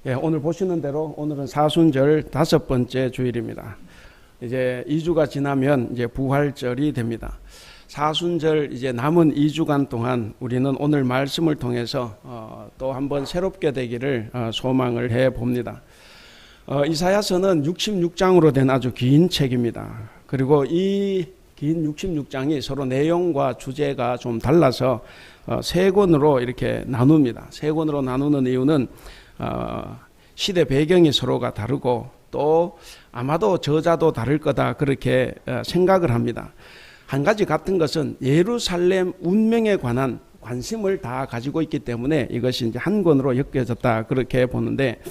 예, 오늘 보시는 대로 오늘은 사순절 5번째 주일입니다. 이제 2주가 지나면 이제 부활절이 됩니다. 사순절 이제 남은 2주간 동안 우리는 오늘 말씀을 통해서 또 한번 새롭게 되기를 소망을 해 봅니다. 이사야서는 66장으로 된 아주 긴 책입니다. 그리고 이 긴 66장이 서로 내용과 주제가 좀 달라서 세 권으로 이렇게 나눕니다. 세 권으로 나누는 이유는 시대 배경이 서로가 다르고 또 아마도 저자도 다를 거다 그렇게 생각을 합니다. 한 가지 같은 것은 예루살렘 운명에 관한 관심을 다 가지고 있기 때문에 이것이 이제 한 권으로 엮여졌다 그렇게 보는데,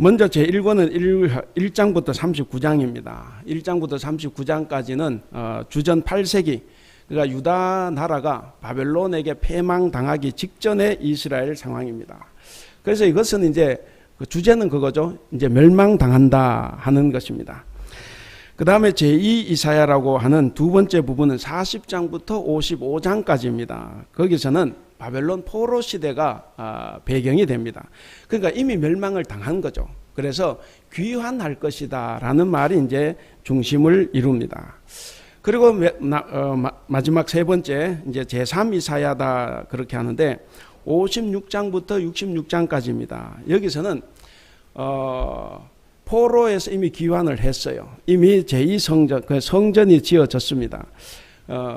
먼저 제1권은 1장부터 39장입니다. 1장부터 39장까지는 주전 8세기, 그러니까 유다 나라가 바벨론에게 패망당하기 직전의 이스라엘 상황입니다. 그래서 이것은 이제 주제는 그거죠. 이제 멸망당한다 하는 것입니다. 그 다음에 제2 이사야라고 하는 두 번째 부분은 40장부터 55장까지입니다. 거기서는 바벨론 포로 시대가 배경이 됩니다. 그러니까 이미 멸망을 당한 거죠. 그래서 귀환할 것이다 라는 말이 이제 중심을 이룹니다. 그리고 마지막 세 번째 이제 제3 이사야다 그렇게 하는데 56장부터 66장까지입니다. 여기서는 포로에서 이미 귀환을 했어요. 이미 제2성전, 그 성전이 지어졌습니다.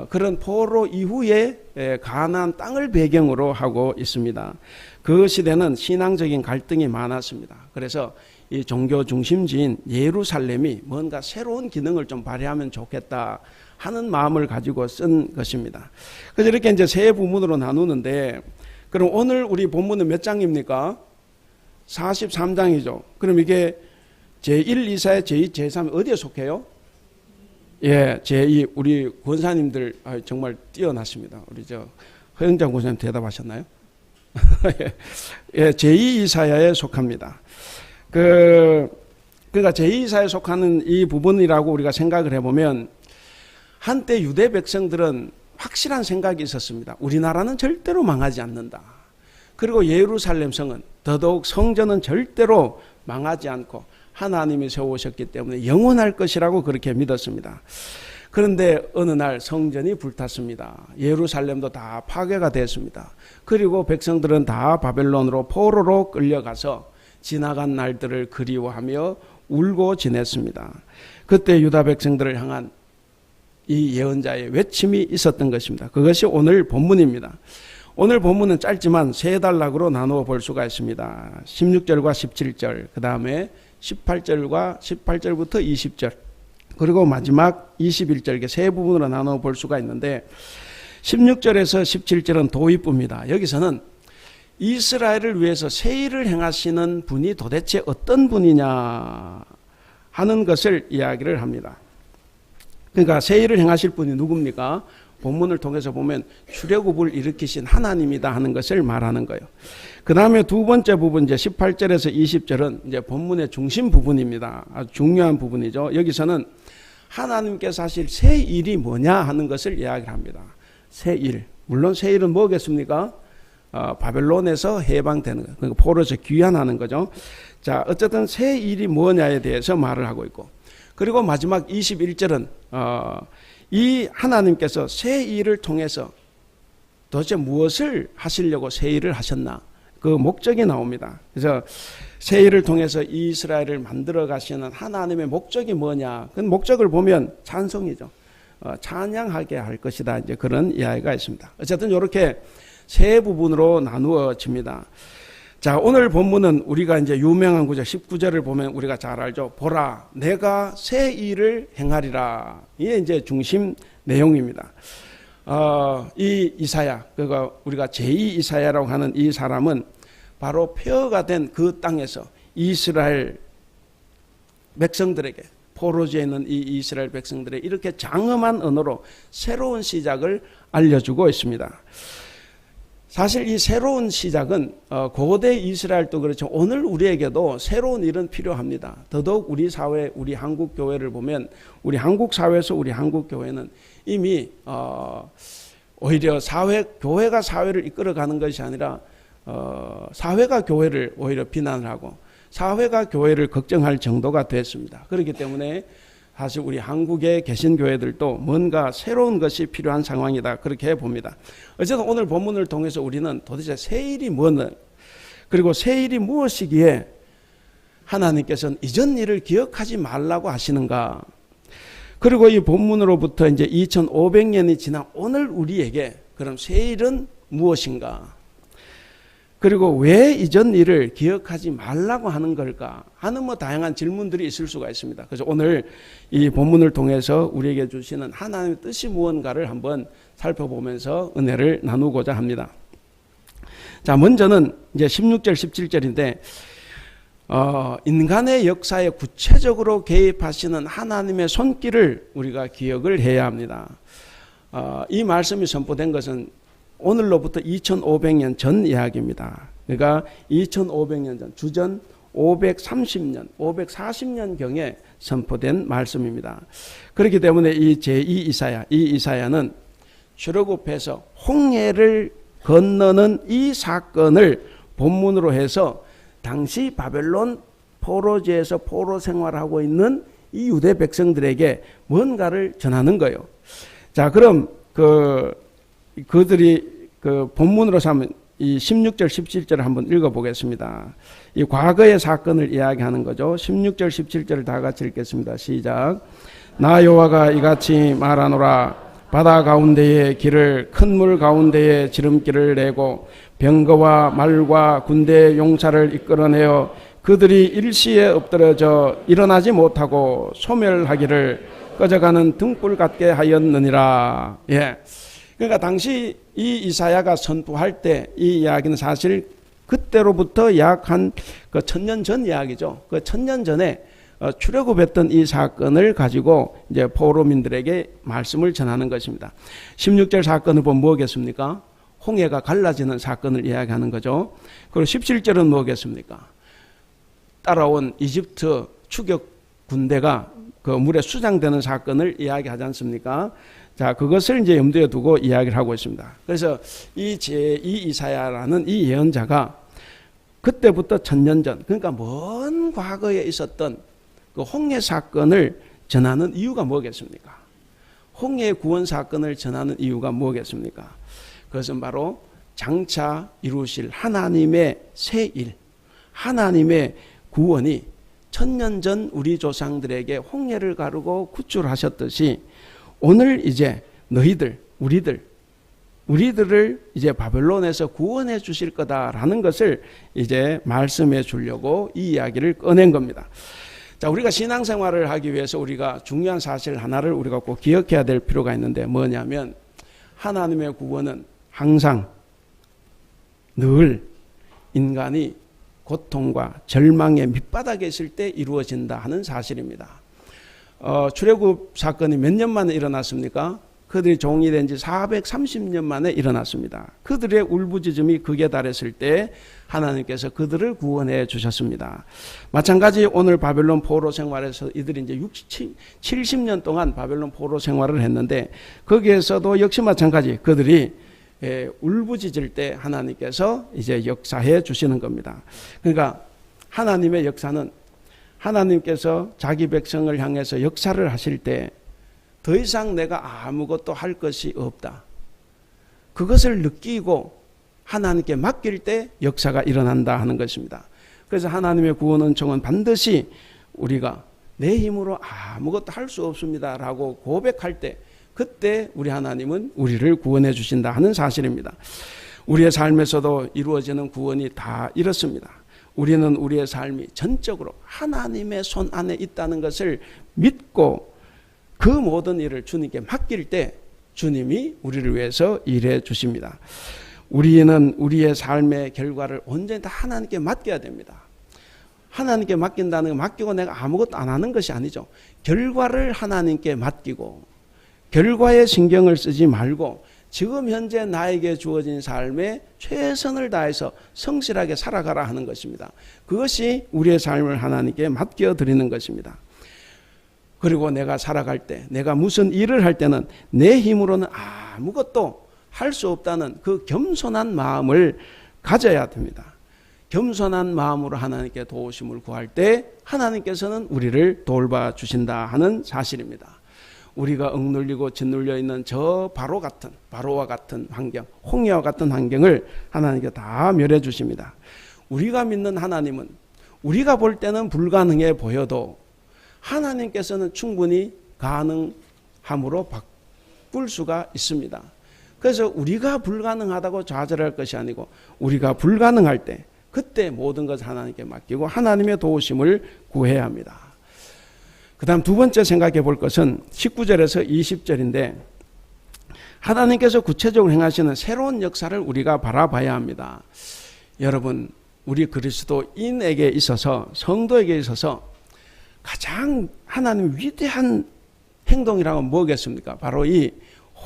그런 포로 이후에 가나안 땅을 배경으로 하고 있습니다. 그 시대는 신앙적인 갈등이 많았습니다. 그래서 이 종교 중심지인 예루살렘이 뭔가 새로운 기능을 좀 발휘하면 좋겠다 하는 마음을 가지고 쓴 것입니다. 그래서 이렇게 이제 세 부문으로 나누는데, 그럼 오늘 우리 본문은 몇 장입니까? 43장이죠. 그럼 이게 제1 이사야, 제2, 제3 어디에 속해요? 예, 제2 우리 권사님들 정말 뛰어났습니다. 우리 허영장 권사님 대답하셨나요? 예, 제2 이사야에 속합니다. 그러니까 제2 이사야에 속하는 이 부분이라고 우리가 생각을 해보면, 한때 유대 백성들은 확실한 생각이 있었습니다. 우리나라는 절대로 망하지 않는다. 그리고 예루살렘 성은, 더더욱 성전은 절대로 망하지 않고 하나님이 세우셨기 때문에 영원할 것이라고 그렇게 믿었습니다. 그런데 어느 날 성전이 불탔습니다. 예루살렘도 다 파괴가 됐습니다. 그리고 백성들은 다 바벨론으로 포로로 끌려가서 지나간 날들을 그리워하며 울고 지냈습니다. 그때 유다 백성들을 향한 이 예언자의 외침이 있었던 것입니다. 그것이 오늘 본문입니다. 오늘 본문은 짧지만 세 단락으로 나누어 볼 수가 있습니다. 16절과 17절, 그 다음에 18절부터 20절, 그리고 마지막 21절, 이렇게 세 부분으로 나누어 볼 수가 있는데, 16절에서 17절은 도입부입니다. 여기서는 이스라엘을 위해서 새 일을 행하시는 분이 도대체 어떤 분이냐 하는 것을 이야기를 합니다. 그러니까 새 일을 행하실 분이 누굽니까? 본문을 통해서 보면 출애굽을 일으키신 하나님이다 하는 것을 말하는 거예요. 그 다음에 두 번째 부분, 이제 18절에서 20절은 이제 본문의 중심 부분입니다. 아주 중요한 부분이죠. 여기서는 하나님께서 하실 새 일이 뭐냐 하는 것을 이야기를 합니다. 새 일. 물론 새 일은 뭐겠습니까? 바벨론에서 해방되는 거. 그러니까 포로에서 귀환하는 거죠. 자, 어쨌든 새 일이 뭐냐에 대해서 말을 하고 있고. 그리고 마지막 21절은 이 하나님께서 새 일을 통해서 도대체 무엇을 하시려고 새 일을 하셨나? 그 목적이 나옵니다. 그래서 새 일을 통해서 이스라엘을 만들어 가시는 하나님의 목적이 뭐냐? 그 목적을 보면 찬송이죠. 찬양하게 할 것이다. 이제 그런 이야기가 있습니다. 어쨌든 이렇게 세 부분으로 나누어집니다. 자, 오늘 본문은 우리가 이제 유명한 구절 19절을 보면 우리가 잘 알죠. 보라, 내가 새 일을 행하리라. 이게 이제 중심 내용입니다. 이 이사야, 그러니까 우리가 제2 이사야라고 하는 이 사람은 바로 폐허가 된 그 땅에서 이스라엘 백성들에게, 포로지에 있는 이 이스라엘 백성들에게 이렇게 장엄한 언어로 새로운 시작을 알려주고 있습니다. 사실 이 새로운 시작은 고대 이스라엘도 그렇죠. 오늘 우리에게도 새로운 일은 필요합니다. 더더욱 우리 사회, 우리 한국 교회를 보면 우리 한국 사회에서 우리 한국 교회는 이미 오히려 교회가 사회를 이끌어가는 것이 아니라 사회가 교회를 오히려 비난을 하고, 사회가 교회를 걱정할 정도가 됐습니다. 그렇기 때문에 사실 우리 한국에 계신 교회들도 뭔가 새로운 것이 필요한 상황이다, 그렇게 봅니다. 어쨌든 오늘 본문을 통해서 우리는 도대체 새일이 뭐냐, 그리고 새일이 무엇이기에 하나님께서는 이전 일을 기억하지 말라고 하시는가, 그리고 이 본문으로부터 이제 2500년이 지난 오늘 우리에게 그럼 새일은 무엇인가, 그리고 왜 이전 일을 기억하지 말라고 하는 걸까 하는 다양한 질문들이 있을 수가 있습니다. 그래서 오늘 이 본문을 통해서 우리에게 주시는 하나님의 뜻이 무언가를 한번 살펴보면서 은혜를 나누고자 합니다. 자, 먼저는 이제 16절 17절인데 인간의 역사에 구체적으로 개입하시는 하나님의 손길을 우리가 기억을 해야 합니다. 이 말씀이 선포된 것은 오늘로부터 2500년 전 이야기입니다. 그러니까 2500년 전, 주전 530년, 540년경에 선포된 말씀입니다. 그렇기 때문에 이 제2 이사야, 이 이사야는 출애굽해서 홍해를 건너는 이 사건을 본문으로 해서 당시 바벨론 포로지에서 포로 생활하고 있는 이 유대 백성들에게 뭔가를 전하는 거예요. 자, 그럼 그들이 본문으로 삼은 이 16절 17절을 한번 읽어보겠습니다. 이 과거의 사건을 이야기하는 거죠. 16절 17절을 다 같이 읽겠습니다. 시작. 나 여호와가 이같이 말하노라. 바다 가운데의 길을 큰 물 가운데에 지름길을 내고 병거와 말과 군대의 용사를 이끌어내어 그들이 일시에 엎드려져 일어나지 못하고 소멸하기를 꺼져가는 등불 같게 하였느니라. 예. 그러니까 당시 이 이사야가 선포할 때 이 이야기는 사실 그때로부터 약 한 1000년 전 이야기죠. 그 1000년 전에 출애굽했던 이 사건을 가지고 이제 포로민들에게 말씀을 전하는 것입니다. 16절 사건을 보면 뭐겠습니까? 홍해가 갈라지는 사건을 이야기하는 거죠. 그리고 17절은 뭐겠습니까? 따라온 이집트 추격 군대가 그 물에 수장되는 사건을 이야기하지 않습니까? 자, 그것을 이제 염두에 두고 이야기를 하고 있습니다. 그래서 이 제2 이사야라는 이 예언자가 그때부터 1000년 전, 그러니까 먼 과거에 있었던 그 홍해 사건을 전하는 이유가 뭐겠습니까? 홍해 구원 사건을 전하는 이유가 뭐겠습니까? 그것은 바로 장차 이루실 하나님의 새 일, 하나님의 구원이 1000년 전 우리 조상들에게 홍해를 가르고 구출하셨듯이 오늘 이제 너희들, 우리들을 이제 바벨론에서 구원해 주실 거다라는 것을 이제 말씀해 주려고 이 이야기를 꺼낸 겁니다. 자, 우리가 신앙생활을 하기 위해서 우리가 중요한 사실 하나를 우리가 꼭 기억해야 될 필요가 있는데 뭐냐면 하나님의 구원은 항상 늘 인간이 고통과 절망의 밑바닥에 있을 때 이루어진다 하는 사실입니다. 출애굽 사건이 몇 년 만에 일어났습니까? 그들이 종이 된 지 430년 만에 일어났습니다. 그들의 울부짖음이 극에 달했을 때 하나님께서 그들을 구원해 주셨습니다. 마찬가지 오늘 바벨론 포로 생활에서 이들이 이제 70년 동안 바벨론 포로 생활을 했는데 거기에서도 역시 마찬가지 그들이 울부짖을 때 하나님께서 이제 역사해 주시는 겁니다. 그러니까 하나님의 역사는 하나님께서 자기 백성을 향해서 역사를 하실 때 더 이상 내가 아무것도 할 것이 없다. 그것을 느끼고 하나님께 맡길 때 역사가 일어난다 하는 것입니다. 그래서 하나님의 구원 은총은 반드시 우리가 내 힘으로 아무것도 할 수 없습니다 라고 고백할 때 그때 우리 하나님은 우리를 구원해 주신다 하는 사실입니다. 우리의 삶에서도 이루어지는 구원이 다 이렇습니다. 우리는 우리의 삶이 전적으로 하나님의 손 안에 있다는 것을 믿고 그 모든 일을 주님께 맡길 때 주님이 우리를 위해서 일해 주십니다. 우리는 우리의 삶의 결과를 온전히 다 하나님께 맡겨야 됩니다. 하나님께 맡긴다는 건 맡기고 내가 아무것도 안 하는 것이 아니죠. 결과를 하나님께 맡기고 결과에 신경을 쓰지 말고 지금 현재 나에게 주어진 삶에 최선을 다해서 성실하게 살아가라 하는 것입니다. 그것이 우리의 삶을 하나님께 맡겨드리는 것입니다. 그리고 내가 살아갈 때, 내가 무슨 일을 할 때는 내 힘으로는 아무것도 할 수 없다는 그 겸손한 마음을 가져야 됩니다. 겸손한 마음으로 하나님께 도우심을 구할 때 하나님께서는 우리를 돌봐 주신다 하는 사실입니다. 우리가 억눌리고 짓눌려 있는 저 바로와 같은 환경, 홍해와 같은 환경을 하나님께 다 멸해 주십니다. 우리가 믿는 하나님은 우리가 볼 때는 불가능해 보여도 하나님께서는 충분히 가능함으로 바꿀 수가 있습니다. 그래서 우리가 불가능하다고 좌절할 것이 아니고 우리가 불가능할 때 그때 모든 것을 하나님께 맡기고 하나님의 도우심을 구해야 합니다. 그 다음 두 번째 생각해 볼 것은 19절에서 20절인데 하나님께서 구체적으로 행하시는 새로운 역사를 우리가 바라봐야 합니다. 여러분, 우리 그리스도인에게 있어서, 성도에게 있어서 가장 하나님 위대한 행동이라고 뭐겠습니까? 바로 이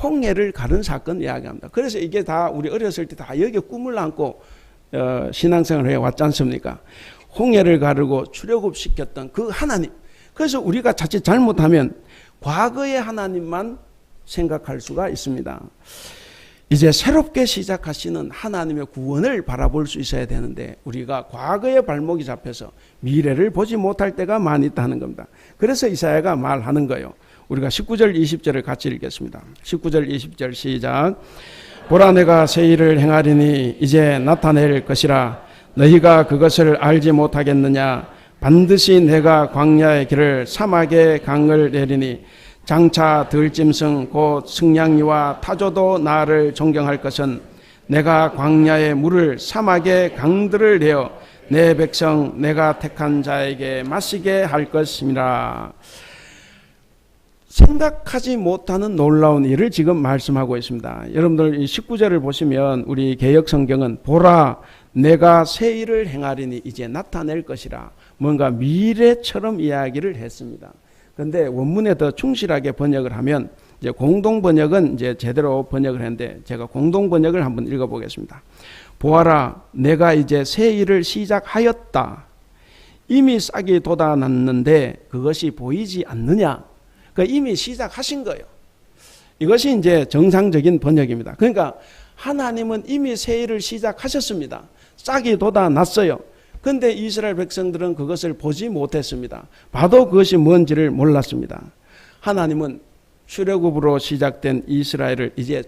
홍해를 가른 사건 이야기합니다. 그래서 이게 다 우리 어렸을 때 다 여기에 꿈을 안고 신앙생활을 해왔지 않습니까? 홍해를 가르고 출애굽시켰던 그 하나님. 그래서 우리가 자칫 잘못하면 과거의 하나님만 생각할 수가 있습니다. 이제 새롭게 시작하시는 하나님의 구원을 바라볼 수 있어야 되는데 우리가 과거의 발목이 잡혀서 미래를 보지 못할 때가 많이 있다는 겁니다. 그래서 이사야가 말하는 거예요. 우리가 19절 20절을 같이 읽겠습니다. 19절 20절 시작. 보라, 내가 새 일을 행하리니 이제 나타낼 것이라. 너희가 그것을 알지 못하겠느냐. 반드시 내가 광야의 길을 사막의 강을 내리니 장차 들짐승 곧 승냥이와 타조도 나를 존경할 것은 내가 광야의 물을 사막의 강들을 내어 내 백성 내가 택한 자에게 마시게 할 것이니라. 생각하지 못하는 놀라운 일을 지금 말씀하고 있습니다. 여러분들 이 19절을 보시면 우리 개역 성경은 보라, 내가 새 일을 행하리니 이제 나타낼 것이라. 뭔가 미래처럼 이야기를 했습니다. 그런데 원문에 더 충실하게 번역을 하면 이제 공동 번역은 이제 제대로 번역을 했는데 제가 공동 번역을 한번 읽어보겠습니다. 보아라, 내가 이제 새 일을 시작하였다. 이미 싹이 돋아났는데 그것이 보이지 않느냐? 그러니까 이미 시작하신 거예요. 이것이 이제 정상적인 번역입니다. 그러니까 하나님은 이미 새 일을 시작하셨습니다. 싹이 돋아났어요. 그런데 이스라엘 백성들은 그것을 보지 못했습니다. 봐도 그것이 뭔지를 몰랐습니다. 하나님은 출애굽으로 시작된 이스라엘을 이제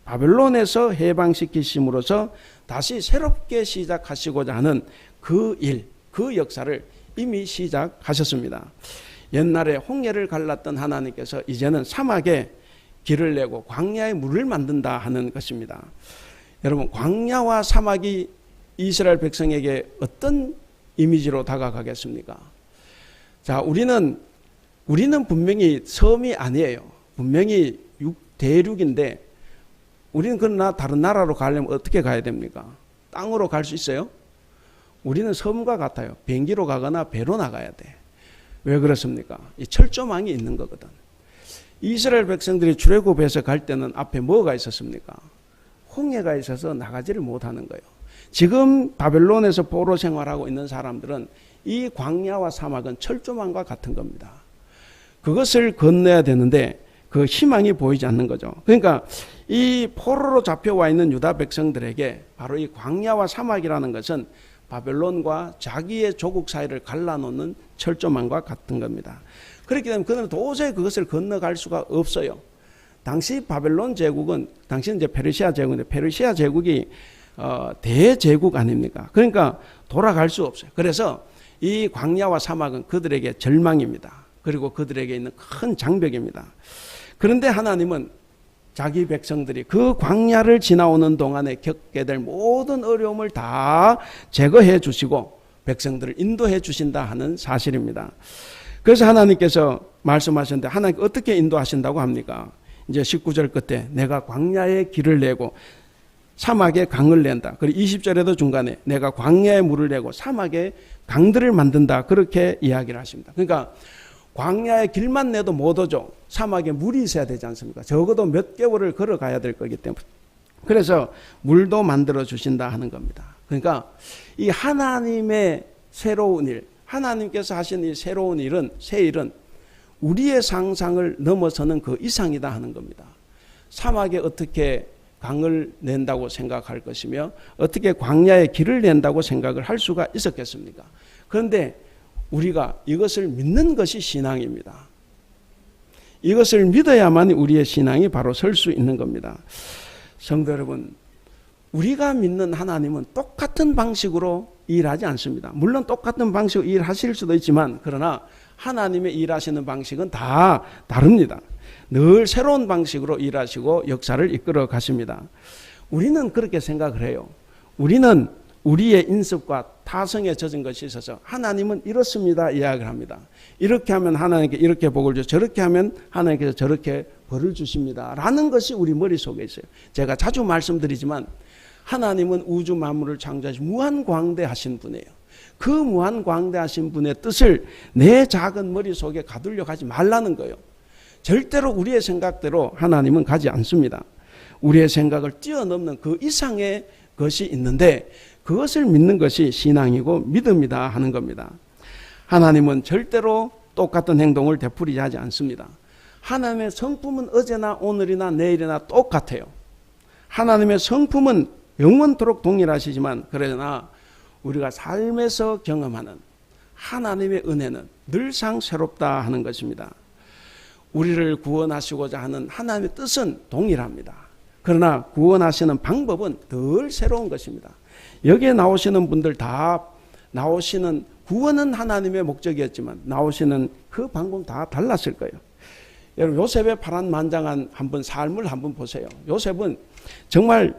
바벨론에서 해방시키심으로써 다시 새롭게 시작하시고자 하는 그 일, 그 역사를 이미 시작하셨습니다. 옛날에 홍해를 갈랐던 하나님께서 이제는 사막에 길을 내고 광야에 물을 만든다 하는 것입니다. 여러분, 광야와 사막이 이스라엘 백성에게 어떤 이미지로 다가가겠습니까? 자, 우리는 분명히 섬이 아니에요. 분명히 대륙인데 우리는 그러나 다른 나라로 가려면 어떻게 가야 됩니까? 땅으로 갈 수 있어요? 우리는 섬과 같아요. 비행기로 가거나 배로 나가야 돼. 왜 그렇습니까? 이 철조망이 있는 거거든. 이스라엘 백성들이 출애굽해서 갈 때는 앞에 뭐가 있었습니까? 홍해가 있어서 나가지를 못하는 거예요. 지금 바벨론에서 포로 생활하고 있는 사람들은 이 광야와 사막은 철조망과 같은 겁니다. 그것을 건너야 되는데 그 희망이 보이지 않는 거죠. 그러니까 이 포로로 잡혀와 있는 유다 백성들에게 바로 이 광야와 사막이라는 것은 바벨론과 자기의 조국 사이를 갈라놓는 철조망과 같은 겁니다. 그렇기 때문에 그들은 도저히 그것을 건너갈 수가 없어요. 당시 바벨론 제국은, 당시는 이제 페르시아 제국인데 페르시아 제국이 대제국 아닙니까? 그러니까 돌아갈 수 없어요. 그래서 이 광야와 사막은 그들에게 절망입니다. 그리고 그들에게 있는 큰 장벽입니다. 그런데 하나님은 자기 백성들이 그 광야를 지나오는 동안에 겪게 될 모든 어려움을 다 제거해 주시고 백성들을 인도해 주신다 하는 사실입니다. 그래서 하나님께서 말씀하셨는데 하나님 어떻게 인도하신다고 합니까? 이제 19절 끝에 내가 광야에 길을 내고 사막에 강을 낸다. 그리고 20절에도 중간에 내가 광야에 물을 내고 사막에 강들을 만든다. 그렇게 이야기를 하십니다. 그러니까 광야에 길만 내도 못 오죠. 사막에 물이 있어야 되지 않습니까? 적어도 몇 개월을 걸어가야 될 거기 때문에. 그래서 물도 만들어 주신다 하는 겁니다. 그러니까 이 하나님의 새로운 일, 하나님께서 하신 이 새로운 일은, 새 일은 우리의 상상을 넘어서는 그 이상이다 하는 겁니다. 사막에 어떻게 강을 낸다고 생각할 것이며 어떻게 광야에 길을 낸다고 생각을 할 수가 있었겠습니까? 그런데 우리가 이것을 믿는 것이 신앙입니다. 이것을 믿어야만 우리의 신앙이 바로 설 수 있는 겁니다. 성도 여러분, 우리가 믿는 하나님은 똑같은 방식으로 일하지 않습니다. 물론 똑같은 방식으로 일하실 수도 있지만 그러나 하나님의 일하시는 방식은 다 다릅니다. 늘 새로운 방식으로 일하시고 역사를 이끌어 가십니다. 우리는 그렇게 생각을 해요. 우리는 우리의 인습과 타성에 젖은 것이 있어서 하나님은 이렇습니다 이야기를 합니다. 이렇게 하면 하나님께 이렇게 복을 주고 저렇게 하면 하나님께서 저렇게 벌을 주십니다 라는 것이 우리 머릿속에 있어요. 제가 자주 말씀드리지만 하나님은 우주 만물을 창조하신 무한광대하신 분이에요. 그 무한광대하신 분의 뜻을 내 작은 머릿속에 가두려 가지 말라는 거예요. 절대로 우리의 생각대로 하나님은 가지 않습니다. 우리의 생각을 뛰어넘는 그 이상의 것이 있는데 그것을 믿는 것이 신앙이고 믿음이다 하는 겁니다. 하나님은 절대로 똑같은 행동을 되풀이하지 하지 않습니다. 하나님의 성품은 어제나 오늘이나 내일이나 똑같아요. 하나님의 성품은 영원토록 동일하시지만 그러나 우리가 삶에서 경험하는 하나님의 은혜는 늘상 새롭다 하는 것입니다. 우리를 구원하시고자 하는 하나님의 뜻은 동일합니다. 그러나 구원하시는 방법은 늘 새로운 것입니다. 여기에 나오시는 분들 다 나오시는 구원은 하나님의 목적이었지만 나오시는 그 방법 다 달랐을 거예요. 여러분 요셉의 파란만장한 한번 삶을 한번 보세요. 요셉은 정말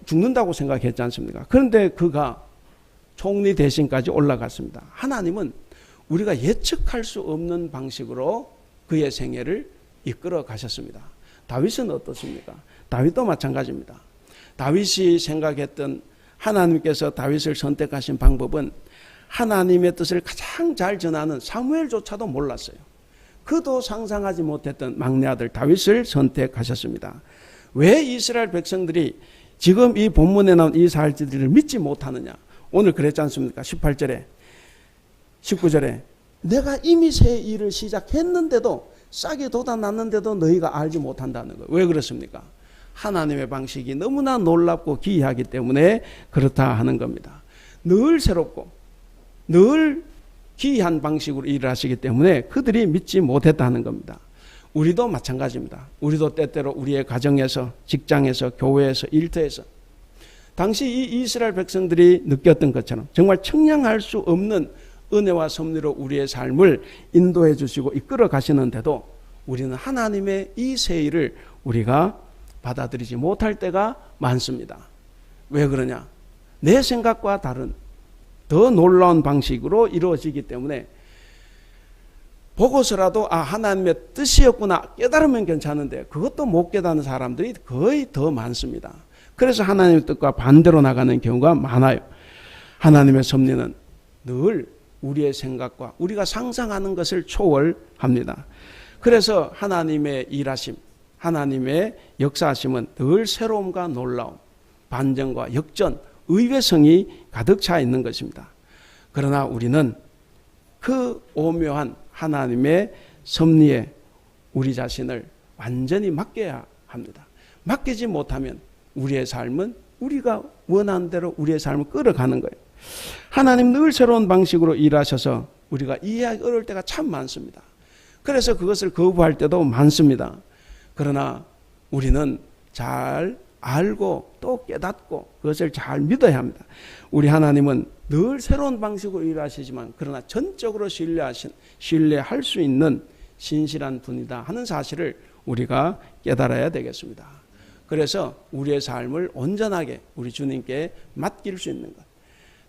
죽는다고 생각했지 않습니까? 그런데 그가 총리 대신까지 올라갔습니다. 하나님은 우리가 예측할 수 없는 방식으로 그의 생애를 이끌어 가셨습니다. 다윗은 어떻습니까? 다윗도 마찬가지입니다. 다윗이 생각했던 하나님께서 다윗을 선택하신 방법은 하나님의 뜻을 가장 잘 전하는 사무엘조차도 몰랐어요. 그도 상상하지 못했던 막내 아들 다윗을 선택하셨습니다. 왜 이스라엘 백성들이 지금 이 본문에 나온 이 사실들을 믿지 못하느냐? 오늘 그랬지 않습니까? 18절에 19절에 내가 이미 새 일을 시작했는데도 싹이 돋아났는데도 너희가 알지 못한다는 거예요. 왜 그렇습니까? 하나님의 방식이 너무나 놀랍고 기이하기 때문에 그렇다 하는 겁니다. 늘 새롭고 늘 기이한 방식으로 일을 하시기 때문에 그들이 믿지 못했다 하는 겁니다. 우리도 마찬가지입니다. 우리도 때때로 우리의 가정에서, 직장에서, 교회에서, 일터에서 당시 이 이스라엘 백성들이 느꼈던 것처럼 정말 청량할 수 없는 은혜와 섭리로 우리의 삶을 인도해 주시고 이끌어 가시는데도 우리는 하나님의 이 새 일을 우리가 받아들이지 못할 때가 많습니다. 왜 그러냐? 내 생각과 다른 더 놀라운 방식으로 이루어지기 때문에 보고서라도 하나님의 뜻이었구나 깨달으면 괜찮은데 그것도 못 깨닫는 사람들이 거의 더 많습니다. 그래서 하나님의 뜻과 반대로 나가는 경우가 많아요. 하나님의 섭리는 늘 우리의 생각과 우리가 상상하는 것을 초월합니다. 그래서 하나님의 일하심, 하나님의 역사하심은 늘 새로움과 놀라움, 반전과 역전, 의외성이 가득 차 있는 것입니다. 그러나 우리는 그 오묘한 하나님의 섭리에 우리 자신을 완전히 맡겨야 합니다. 맡기지 못하면 우리의 삶은 우리가 원하는 대로 우리의 삶을 끌어가는 거예요. 하나님 늘 새로운 방식으로 일하셔서 우리가 이해하기 어려울 때가 참 많습니다. 그래서 그것을 거부할 때도 많습니다. 그러나 우리는 잘 알고 또 깨닫고 그것을 잘 믿어야 합니다. 우리 하나님은 늘 새로운 방식으로 일하시지만 그러나 전적으로 신뢰할 수 있는 신실한 분이다 하는 사실을 우리가 깨달아야 되겠습니다. 그래서 우리의 삶을 온전하게 우리 주님께 맡길 수 있는 것.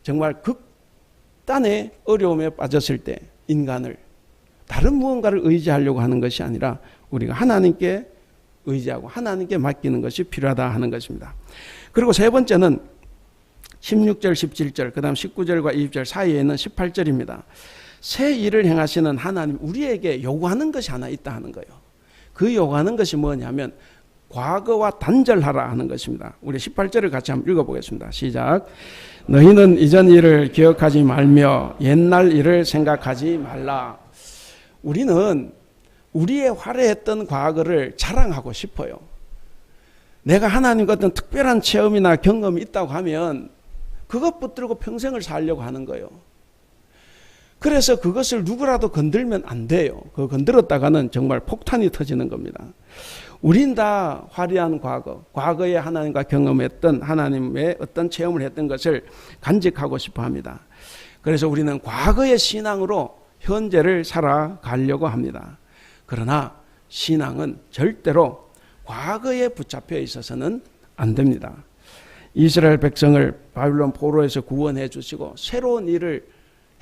정말 극단의 어려움에 빠졌을 때 인간을 다른 무언가를 의지하려고 하는 것이 아니라 우리가 하나님께 의지하고 하나님께 맡기는 것이 필요하다 하는 것입니다. 그리고 세 번째는 16절, 17절, 그 다음 19절과 20절 사이에 있는 18절입니다. 새 일을 행하시는 하나님, 우리에게 요구하는 것이 하나 있다 하는 거예요. 그 요구하는 것이 뭐냐면 과거와 단절하라 하는 것입니다. 우리 18절을 같이 한번 읽어보겠습니다. 시작. 너희는 이전 일을 기억하지 말며 옛날 일을 생각하지 말라. 우리는 우리의 화려했던 과거를 자랑하고 싶어요. 내가 하나님과 어떤 특별한 체험이나 경험이 있다고 하면 그것 붙들고 평생을 살려고 하는 거예요. 그래서 그것을 누구라도 건들면 안 돼요. 그거 건드렸다가는 정말 폭탄이 터지는 겁니다. 우린 다 화려한 과거에 하나님과 경험했던 하나님의 어떤 체험을 했던 것을 간직하고 싶어 합니다. 그래서 우리는 과거의 신앙으로 현재를 살아가려고 합니다. 그러나 신앙은 절대로 과거에 붙잡혀 있어서는 안 됩니다. 이스라엘 백성을 바빌론 포로에서 구원해 주시고 새로운 일을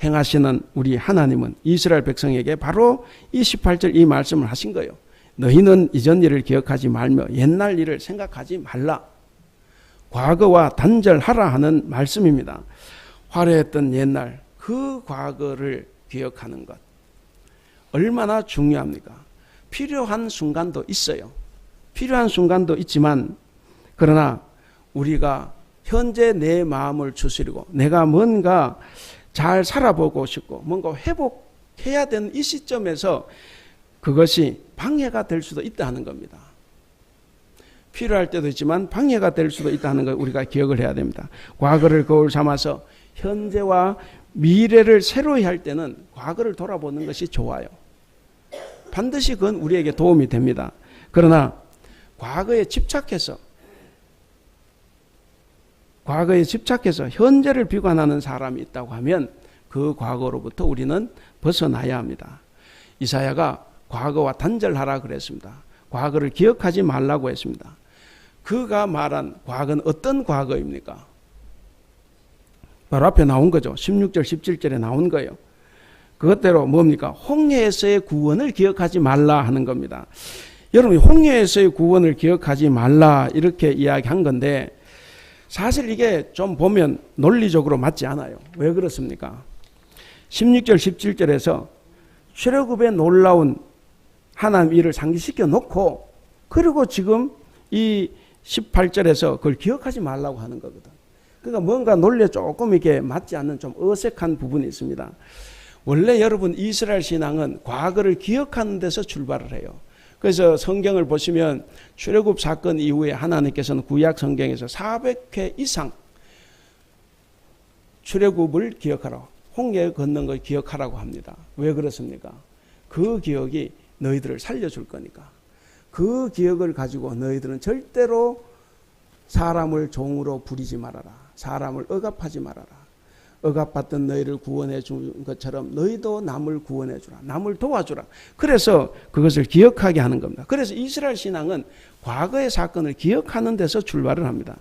행하시는 우리 하나님은 이스라엘 백성에게 바로 28절 이 말씀을 하신 거예요. 너희는 이전 일을 기억하지 말며 옛날 일을 생각하지 말라. 과거와 단절하라 하는 말씀입니다. 화려했던 옛날 그 과거를 기억하는 것 얼마나 중요합니까? 필요한 순간도 있어요. 필요한 순간도 있지만 그러나 우리가 현재 내 마음을 추스리고 내가 뭔가 잘 살아보고 싶고 뭔가 회복해야 되는 이 시점에서 그것이 방해가 될 수도 있다는 겁니다. 필요할 때도 있지만 방해가 될 수도 있다는 걸 우리가 기억을 해야 됩니다. 과거를 거울 삼아서 현재와 미래를 새로이 할 때는 과거를 돌아보는 것이 좋아요. 반드시 그건 우리에게 도움이 됩니다. 그러나 과거에 집착해서 현재를 비관하는 사람이 있다고 하면 그 과거로부터 우리는 벗어나야 합니다. 이사야가 과거와 단절하라 그랬습니다. 과거를 기억하지 말라고 했습니다. 그가 말한 과거는 어떤 과거입니까? 바로 앞에 나온 거죠. 16절 17절에 나온 거예요. 그것대로 뭡니까? 홍해에서의 구원을 기억하지 말라 하는 겁니다. 여러분 홍해에서의 구원을 기억하지 말라 이렇게 이야기한 건데 사실 이게 좀 보면 논리적으로 맞지 않아요. 왜 그렇습니까? 16절 17절에서 출애굽의 놀라운 하나님 일을 상기시켜 놓고 그리고 지금 이 18절에서 그걸 기억하지 말라고 하는 거거든. 그러니까 뭔가 논리에 조금 이렇게 맞지 않는 좀 어색한 부분이 있습니다. 원래 여러분 이스라엘 신앙은 과거를 기억하는 데서 출발을 해요. 그래서 성경을 보시면 출애굽 사건 이후에 하나님께서는 구약 성경에서 400회 이상 출애굽을 기억하라고 홍해 건넌 걸 기억하라고 합니다. 왜 그렇습니까? 그 기억이 너희들을 살려줄 거니까. 그 기억을 가지고 너희들은 절대로 사람을 종으로 부리지 말아라. 사람을 억압하지 말아라. 억압받던 너희를 구원해 준 것처럼 너희도 남을 구원해 주라. 남을 도와주라. 그래서 그것을 기억하게 하는 겁니다. 그래서 이스라엘 신앙은 과거의 사건을 기억하는 데서 출발을 합니다.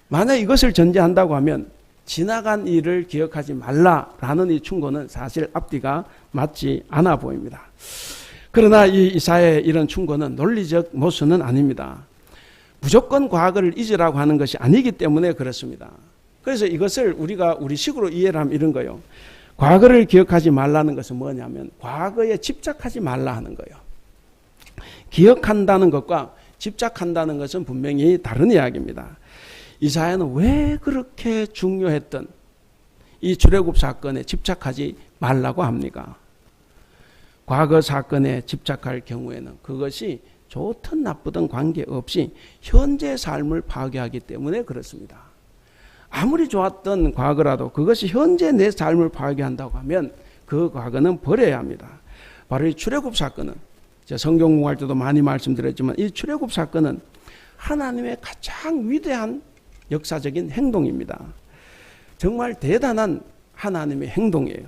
만약 이것을 전제한다고 하면 지나간 일을 기억하지 말라라는 이 충고는 사실 앞뒤가 맞지 않아 보입니다. 그러나 이 이사야의 이런 충고는 논리적 모순은 아닙니다. 무조건 과거를 잊으라고 하는 것이 아니기 때문에 그렇습니다. 그래서 이것을 우리가 우리식으로 이해를 하면 이런 거예요. 과거를 기억하지 말라는 것은 뭐냐면 과거에 집착하지 말라 하는 거예요. 기억한다는 것과 집착한다는 것은 분명히 다른 이야기입니다. 이사야는 왜 그렇게 중요했던 이 출애굽 사건에 집착하지 말라고 합니까? 과거 사건에 집착할 경우에는 그것이 좋든 나쁘든 관계없이 현재 삶을 파괴하기 때문에 그렇습니다. 아무리 좋았던 과거라도 그것이 현재 내 삶을 파괴한다고 하면 그 과거는 버려야 합니다. 바로 이 출애굽 사건은 제가 성경 공부할 때도 많이 말씀드렸지만 이 출애굽 사건은 하나님의 가장 위대한 역사적인 행동입니다. 정말 대단한 하나님의 행동이에요.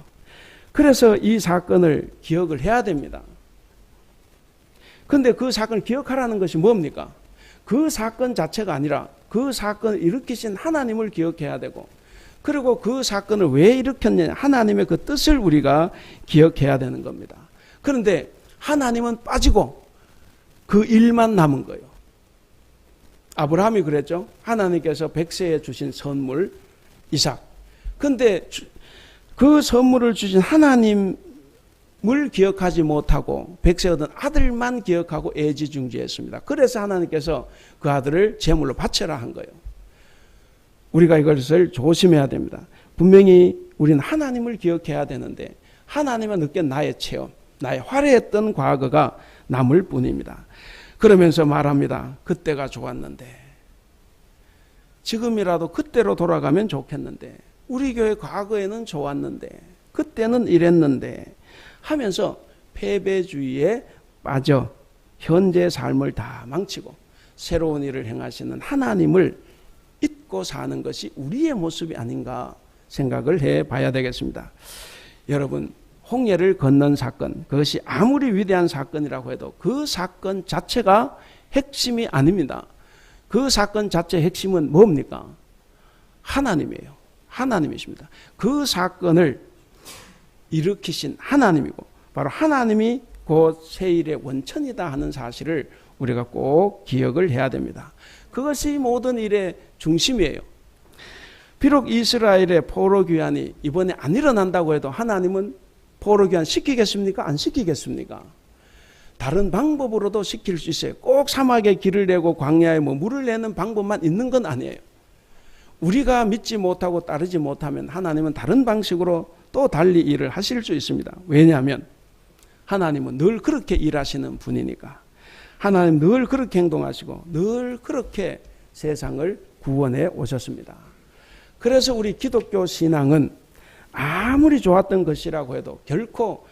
그래서 이 사건을 기억을 해야 됩니다. 그런데 그 사건을 기억하라는 것이 뭡니까? 그 사건 자체가 아니라 그 사건을 일으키신 하나님을 기억해야 되고 그리고 그 사건을 왜 일으켰느냐 하나님의 그 뜻을 우리가 기억해야 되는 겁니다. 그런데 하나님은 빠지고 그 일만 남은 거예요. 아브라함이 그랬죠. 하나님께서 백세에 주신 선물 이삭. 그런데 그 선물을 주신 하나님을 기억하지 못하고 백세 얻은 아들만 기억하고 애지중지했습니다. 그래서 하나님께서 그 아들을 제물로 바쳐라 한 거예요. 우리가 이것을 조심해야 됩니다. 분명히 우리는 하나님을 기억해야 되는데 하나님은 느낀 나의 체험, 나의 화려했던 과거가 남을 뿐입니다. 그러면서 말합니다. 그때가 좋았는데 지금이라도 그때로 돌아가면 좋겠는데, 우리 교회 과거에는 좋았는데, 그때는 이랬는데 하면서 패배주의에 빠져 현재 삶을 다 망치고 새로운 일을 행하시는 하나님을 잊고 사는 것이 우리의 모습이 아닌가 생각을 해봐야 되겠습니다. 여러분, 홍해를 건넌 사건, 그것이 아무리 위대한 사건이라고 해도 그 사건 자체가 핵심이 아닙니다. 그 사건 자체의 핵심은 뭡니까? 하나님이에요. 하나님이십니다. 그 사건을 일으키신 하나님이고, 바로 하나님이 그 세일의 원천이다 하는 사실을 우리가 꼭 기억을 해야 됩니다. 그것이 모든 일의 중심이에요. 비록 이스라엘의 포로 귀환이 이번에 안 일어난다고 해도 하나님은 포로 귀환 시키겠습니까? 안 시키겠습니까? 다른 방법으로도 시킬 수 있어요. 꼭 사막에 길을 내고 광야에 물을 내는 방법만 있는 건 아니에요. 우리가 믿지 못하고 따르지 못하면 하나님은 다른 방식으로 또 달리 일을 하실 수 있습니다. 왜냐하면 하나님은 늘 그렇게 일하시는 분이니까. 하나님 늘 그렇게 행동하시고 늘 그렇게 세상을 구원해 오셨습니다. 그래서 우리 기독교 신앙은 아무리 좋았던 것이라고 해도 결코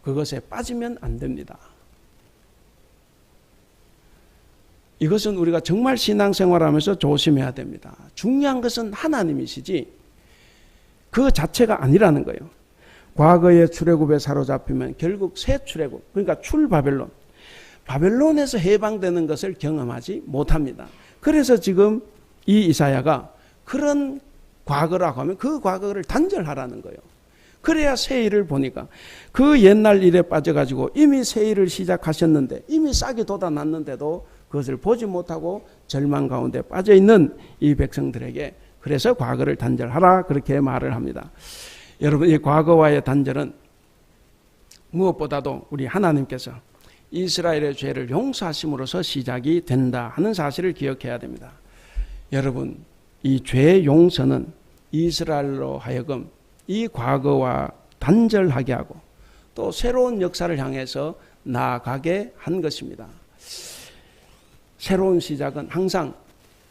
그것에 빠지면 안 됩니다. 이것은 우리가 정말 신앙생활하면서 조심해야 됩니다. 중요한 것은 하나님이시지 그 자체가 아니라는 거예요. 과거의 출애굽에 사로잡히면 결국 새 출애굽, 그러니까 출바벨론, 바벨론에서 해방되는 것을 경험하지 못합니다. 그래서 지금 이 이사야가 그런 과거라고 하면 그 과거를 단절하라는 거예요. 그래야 새 일을 보니까 그 옛날 일에 빠져가지고 이미 새 일을 시작하셨는데 이미 싹이 돋아났는데도 그것을 보지 못하고 절망 가운데 빠져있는 이 백성들에게 그래서 과거를 단절하라 그렇게 말을 합니다. 여러분, 이 과거와의 단절은 무엇보다도 우리 하나님께서 이스라엘의 죄를 용서하심으로써 시작이 된다 하는 사실을 기억해야 됩니다. 여러분, 이 죄 용서는 이스라엘로 하여금 이 과거와 단절하게 하고 또 새로운 역사를 향해서 나아가게 한 것입니다. 새로운 시작은 항상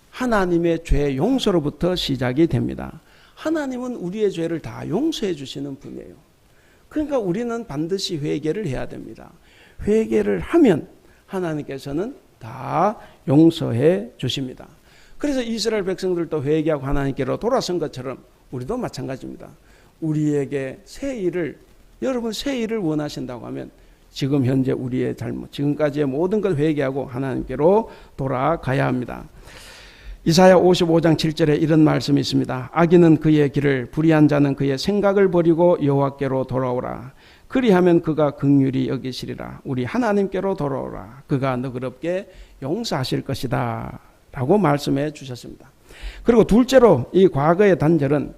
하나님의 죄 용서로부터 시작이 됩니다. 하나님은 우리의 죄를 다 용서해 주시는 분이에요. 그러니까 우리는 반드시 회개를 해야 됩니다. 회개를 하면 하나님께서는 다 용서해 주십니다. 그래서 이스라엘 백성들도 회개하고 하나님께로 돌아선 것처럼 우리도 마찬가지입니다. 우리에게 새 일을, 여러분 새 일을 원하신다고 하면 지금 현재 우리의 잘못, 지금까지의 모든 걸 회개하고 하나님께로 돌아가야 합니다. 이사야 55장 7절에 이런 말씀이 있습니다. 악인은 그의 길을, 불의한 자는 그의 생각을 버리고 여호와께로 돌아오라. 그리하면 그가 긍휼히 여기시리라. 우리 하나님께로 돌아오라. 그가 너그럽게 용서하실 것이다 라고 말씀해 주셨습니다. 그리고 둘째로 이 과거의 단절은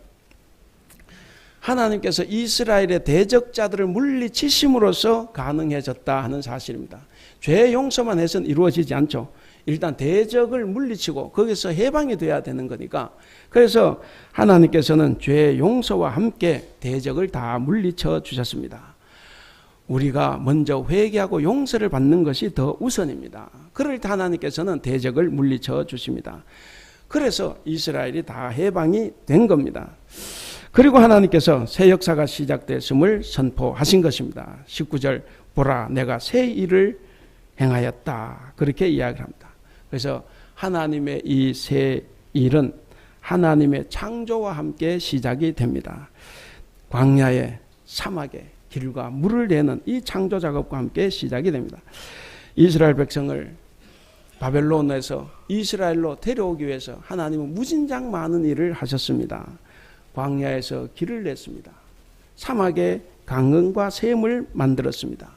하나님께서 이스라엘의 대적자들을 물리치심으로써 가능해졌다 하는 사실입니다. 죄 용서만 해서는 이루어지지 않죠. 일단 대적을 물리치고 거기서 해방이 돼야 되는 거니까, 그래서 하나님께서는 죄 용서와 함께 대적을 다 물리쳐 주셨습니다. 우리가 먼저 회개하고 용서를 받는 것이 더 우선입니다. 그럴 때 하나님께서는 대적을 물리쳐 주십니다. 그래서 이스라엘이 다 해방이 된 겁니다. 그리고 하나님께서 새 역사가 시작됐음을 선포하신 것입니다. 19절, 보라 내가 새 일을 행하였다 그렇게 이야기를 합니다. 그래서 하나님의 이 새 일은 하나님의 창조와 함께 시작이 됩니다. 광야에 사막에 길과 물을 내는 이 창조 작업과 함께 시작이 됩니다. 이스라엘 백성을 바벨론에서 이스라엘로 데려오기 위해서 하나님은 무진장 많은 일을 하셨습니다. 광야에서 길을 냈습니다. 사막에 강은과 샘을 만들었습니다.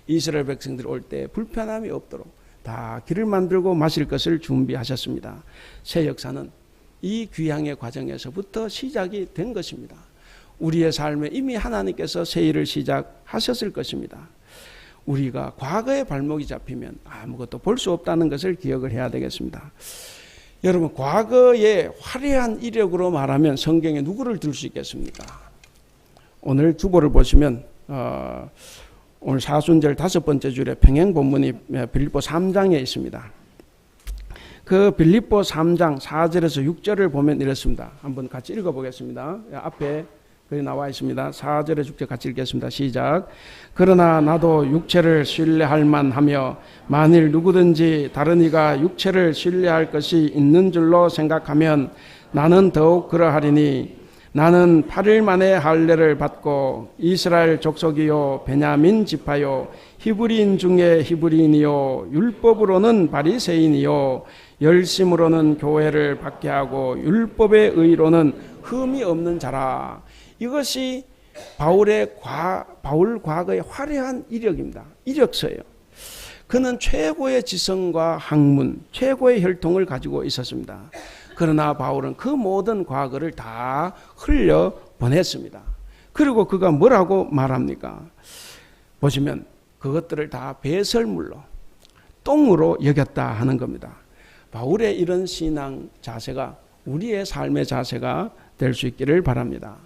이스라엘 백성들이 올 때 불편함이 없도록 다 길을 만들고 마실 것을 준비하셨습니다. 새 역사는 이 귀향의 과정에서부터 시작이 된 것입니다. 우리의 삶에 이미 하나님께서 새 일을 시작하셨을 것입니다. 우리가 과거의 발목이 잡히면 아무것도 볼 수 없다는 것을 기억을 해야 되겠습니다. 여러분, 과거의 화려한 이력으로 말하면 성경에 누구를 들 수 있겠습니까? 오늘 주보를 보시면 오늘 사순절 5번째 줄에 평행 본문이 빌립보 3장에 있습니다. 그 빌립보 3장 4절에서 6절을 보면 이렇습니다. 한번 같이 읽어보겠습니다. 앞에 거기 나와 있습니다. 4절에 6절 같이 읽겠습니다. 시작. 그러나 나도 육체를 신뢰할 만하며 만일 누구든지 다른 이가 육체를 신뢰할 것이 있는 줄로 생각하면 나는 더욱 그러하리니 나는 8일 만에 할례를 받고 이스라엘 족속이요 베냐민 지파요 히브리인 중에 히브리인이요 율법으로는 바리새인이요 열심으로는 교회를 받게 하고 율법의 의로는 흠이 없는 자라. 이것이 바울 과거의 화려한 이력입니다. 이력서예요. 그는 최고의 지성과 학문, 최고의 혈통을 가지고 있었습니다. 그러나 바울은 그 모든 과거를 다 흘려 보냈습니다. 그리고 그가 뭐라고 말합니까? 보시면 그것들을 다 배설물로, 똥으로 여겼다 하는 겁니다. 바울의 이런 신앙 자세가 우리의 삶의 자세가 될 수 있기를 바랍니다.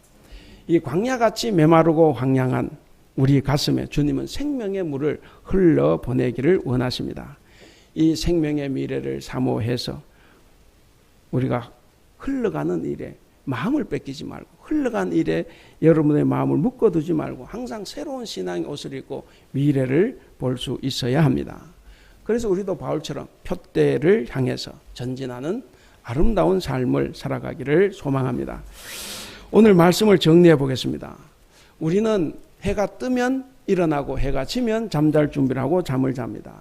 이 광야같이 메마르고 황량한 우리 가슴에 주님은 생명의 물을 흘러보내기를 원하십니다. 이 생명의 미래를 사모해서 우리가 흘러가는 일에 마음을 뺏기지 말고 흘러간 일에 여러분의 마음을 묶어두지 말고 항상 새로운 신앙의 옷을 입고 미래를 볼 수 있어야 합니다. 그래서 우리도 바울처럼 표대를 향해서 전진하는 아름다운 삶을 살아가기를 소망합니다. 오늘 말씀을 정리해 보겠습니다. 우리는 해가 뜨면 일어나고 해가 지면 잠잘 준비를 하고 잠을 잡니다.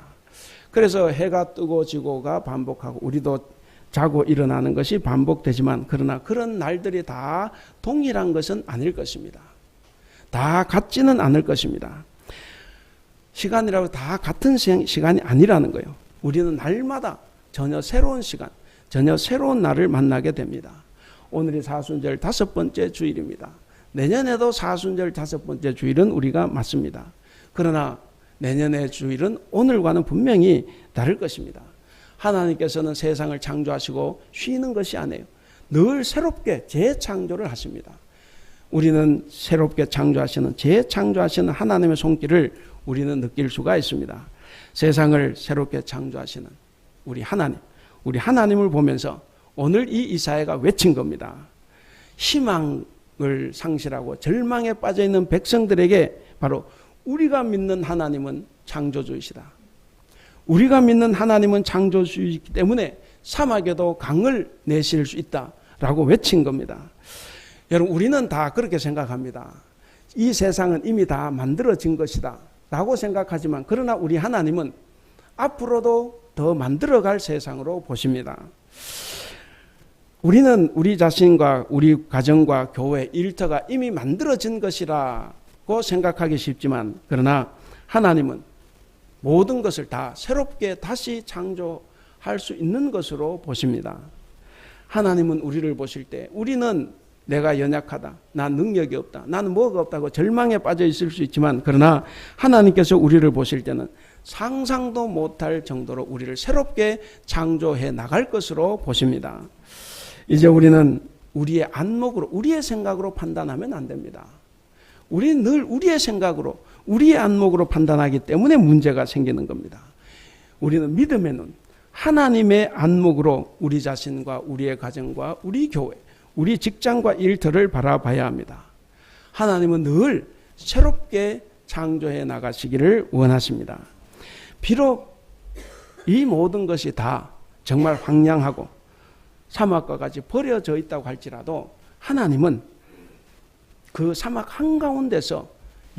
그래서 해가 뜨고 지고가 반복하고 우리도 자고 일어나는 것이 반복되지만 그러나 그런 날들이 다 동일한 것은 아닐 것입니다. 다 같지는 않을 것입니다. 시간이라고 다 같은 시간이 아니라는 거예요. 우리는 날마다 전혀 새로운 시간, 전혀 새로운 날을 만나게 됩니다. 오늘이 사순절 5번째 주일입니다. 내년에도 사순절 5번째 주일은 우리가 맞습니다. 그러나 내년의 주일은 오늘과는 분명히 다를 것입니다. 하나님께서는 세상을 창조하시고 쉬는 것이 아니에요. 늘 새롭게 재창조를 하십니다. 우리는 새롭게 창조하시는 재창조하시는 하나님의 손길을 우리는 느낄 수가 있습니다. 세상을 새롭게 창조하시는 우리 하나님을 보면서 오늘 이 이사야가 외친 겁니다. 희망을 상실하고 절망에 빠져있는 백성들에게 바로 우리가 믿는 하나님은 창조주이시다. 우리가 믿는 하나님은 창조주이기 때문에 사막에도 강을 내실 수 있다라고 외친 겁니다. 여러분, 우리는 다 그렇게 생각합니다. 이 세상은 이미 다 만들어진 것이다 라고 생각하지만 그러나 우리 하나님은 앞으로도 더 만들어갈 세상으로 보십니다. 우리는 우리 자신과 우리 가정과 교회, 일터가 이미 만들어진 것이라고 생각하기 쉽지만 그러나 하나님은 모든 것을 다 새롭게 다시 창조할 수 있는 것으로 보십니다. 하나님은 우리를 보실 때 우리는 내가 연약하다, 난 능력이 없다, 나는 뭐가 없다고 절망에 빠져 있을 수 있지만 그러나 하나님께서 우리를 보실 때는 상상도 못할 정도로 우리를 새롭게 창조해 나갈 것으로 보십니다. 이제 우리는 우리의 안목으로, 우리의 생각으로 판단하면 안 됩니다. 우리는 늘 우리의 생각으로, 우리의 안목으로 판단하기 때문에 문제가 생기는 겁니다. 우리는 믿음의 눈, 하나님의 안목으로 우리 자신과 우리의 가정과 우리 교회, 우리 직장과 일터를 바라봐야 합니다. 하나님은 늘 새롭게 창조해 나가시기를 원하십니다. 비록 이 모든 것이 다 정말 황량하고 사막과 같이 버려져 있다고 할지라도 하나님은 그 사막 한가운데서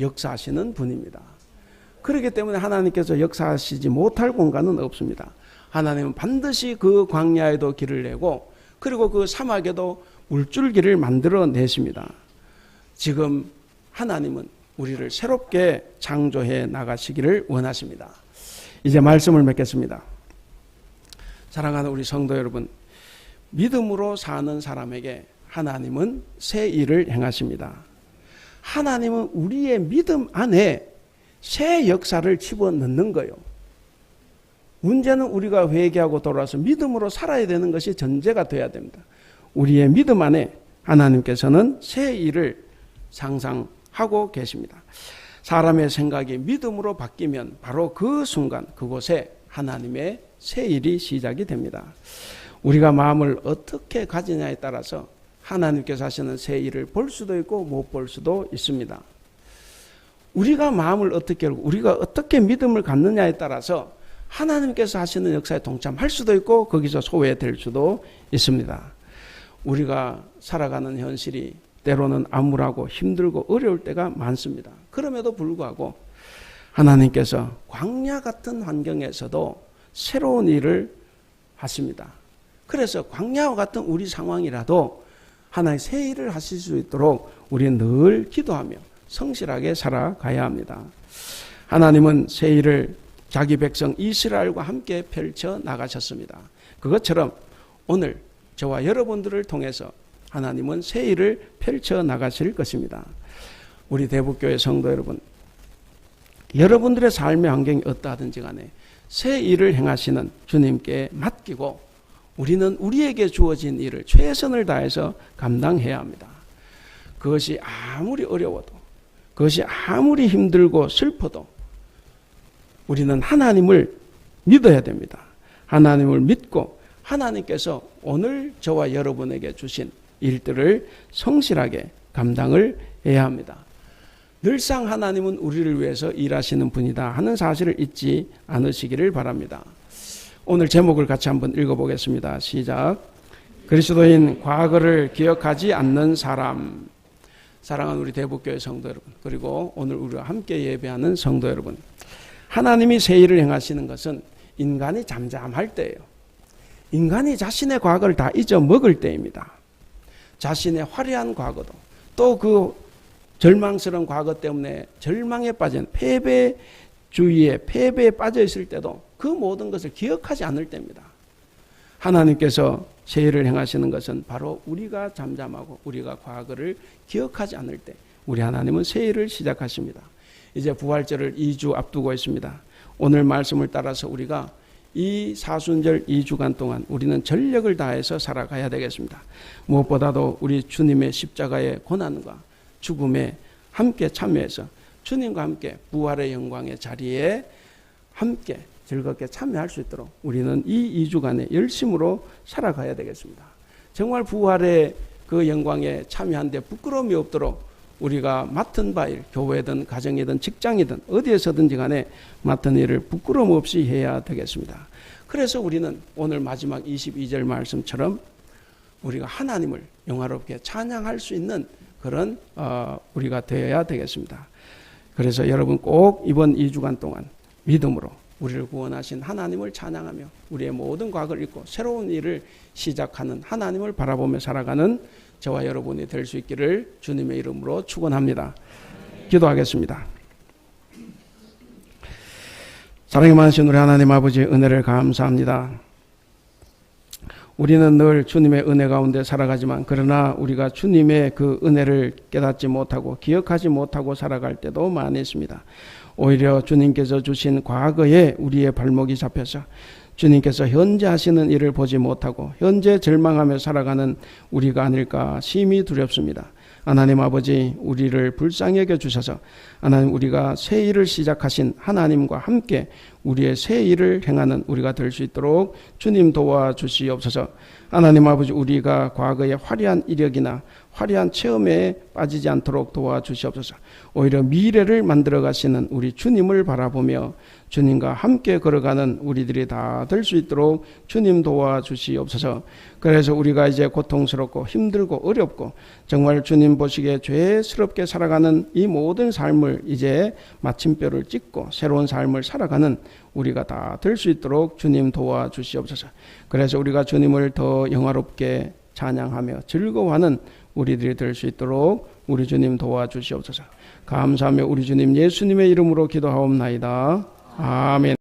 역사하시는 분입니다. 그렇기 때문에 하나님께서 역사하시지 못할 공간은 없습니다. 하나님은 반드시 그 광야에도 길을 내고 그리고 그 사막에도 물줄기를 만들어 내십니다. 지금 하나님은 우리를 새롭게 창조해 나가시기를 원하십니다. 이제 말씀을 맺겠습니다. 사랑하는 우리 성도 여러분, 믿음으로 사는 사람에게 하나님은 새 일을 행하십니다. 하나님은 우리의 믿음 안에 새 역사를 집어넣는 거예요. 문제는 우리가 회개하고 돌아와서 믿음으로 살아야 되는 것이 전제가 돼야 됩니다. 우리의 믿음 안에 하나님께서는 새 일을 상상하고 계십니다. 사람의 생각이 믿음으로 바뀌면 바로 그 순간 그곳에 하나님의 새 일이 시작이 됩니다. 우리가 마음을 어떻게 가지냐에 따라서 하나님께서 하시는 새 일을 볼 수도 있고 못 볼 수도 있습니다. 우리가 마음을 어떻게 열고 우리가 어떻게 믿음을 갖느냐에 따라서 하나님께서 하시는 역사에 동참할 수도 있고 거기서 소외될 수도 있습니다. 우리가 살아가는 현실이 때로는 암울하고 힘들고 어려울 때가 많습니다. 그럼에도 불구하고 하나님께서 광야 같은 환경에서도 새로운 일을 하십니다. 그래서 광야와 같은 우리 상황이라도 하나의 새 일을 하실 수 있도록 우리는 늘 기도하며 성실하게 살아가야 합니다. 하나님은 새 일을 자기 백성 이스라엘과 함께 펼쳐 나가셨습니다. 그것처럼 오늘 저와 여러분들을 통해서 하나님은 새 일을 펼쳐 나가실 것입니다. 우리 대북교회 성도 여러분, 여러분들의 삶의 환경이 어떠하든지 간에 새 일을 행하시는 주님께 맡기고 우리는 우리에게 주어진 일을 최선을 다해서 감당해야 합니다. 그것이 아무리 어려워도 그것이 아무리 힘들고 슬퍼도 우리는 하나님을 믿어야 됩니다. 하나님을 믿고 하나님께서 오늘 저와 여러분에게 주신 일들을 성실하게 감당을 해야 합니다. 늘상 하나님은 우리를 위해서 일하시는 분이다 하는 사실을 잊지 않으시기를 바랍니다. 오늘 제목을 같이 한번 읽어보겠습니다. 시작. 그리스도인 과거를 기억하지 않는 사람. 사랑하는 우리 대북교회 성도 여러분, 그리고 오늘 우리와 함께 예배하는 성도 여러분, 하나님이 새 일을 행하시는 것은 인간이 잠잠할 때예요. 인간이 자신의 과거를 다 잊어먹을 때입니다. 자신의 화려한 과거도 또 그 절망스러운 과거 때문에 절망에 빠진 패배주의에 패배에 빠져 있을 때도 그 모든 것을 기억하지 않을 때입니다. 하나님께서 새 일을 행하시는 것은 바로 우리가 잠잠하고 우리가 과거를 기억하지 않을 때 우리 하나님은 새 일을 시작하십니다. 이제 부활절을 2주 앞두고 있습니다. 오늘 말씀을 따라서 우리가 이 사순절 2주간 동안 우리는 전력을 다해서 살아가야 되겠습니다. 무엇보다도 우리 주님의 십자가의 고난과 죽음에 함께 참여해서 주님과 함께 부활의 영광의 자리에 함께 즐겁게 참여할 수 있도록 우리는 이 2주간에 열심으로 살아가야 되겠습니다. 정말 부활의 그 영광에 참여한 데 부끄러움이 없도록 우리가 맡은 바일, 교회든 가정이든 직장이든 어디에서든지 간에 맡은 일을 부끄러움 없이 해야 되겠습니다. 그래서 우리는 오늘 마지막 22절 말씀처럼 우리가 하나님을 영화롭게 찬양할 수 있는 그런 우리가 되어야 되겠습니다. 그래서 여러분 꼭 이번 2주간 동안 믿음으로 우리를 구원하신 하나님을 찬양하며 우리의 모든 과거를 잊고 새로운 일을 시작하는 하나님을 바라보며 살아가는 저와 여러분이 될 수 있기를 주님의 이름으로 축원합니다. 기도하겠습니다. 사랑이 많으신 우리 하나님 아버지 은혜를 감사합니다. 우리는 늘 주님의 은혜 가운데 살아가지만 그러나 우리가 주님의 그 은혜를 깨닫지 못하고 기억하지 못하고 살아갈 때도 많이 있습니다. 오히려 주님께서 주신 과거에 우리의 발목이 잡혀서 주님께서 현재 하시는 일을 보지 못하고 현재 절망하며 살아가는 우리가 아닐까 심히 두렵습니다. 하나님 아버지 우리를 불쌍히 여겨주셔서 하나님 우리가 새 일을 시작하신 하나님과 함께 우리의 새 일을 행하는 우리가 될 수 있도록 주님 도와주시옵소서. 하나님 아버지 우리가 과거의 화려한 이력이나 화려한 체험에 빠지지 않도록 도와주시옵소서. 오히려 미래를 만들어 가시는 우리 주님을 바라보며 주님과 함께 걸어가는 우리들이 다 될 수 있도록 주님 도와주시옵소서. 그래서 우리가 이제 고통스럽고 힘들고 어렵고 정말 주님 보시기에 죄스럽게 살아가는 이 모든 삶을 이제 마침표를 찍고 새로운 삶을 살아가는 우리가 다 될 수 있도록 주님 도와주시옵소서. 그래서 우리가 주님을 더 영화롭게 찬양하며 즐거워하는 우리들이 될 수 있도록 우리 주님 도와주시옵소서. 감사하며 우리 주님 예수님의 이름으로 기도하옵나이다. 아멘.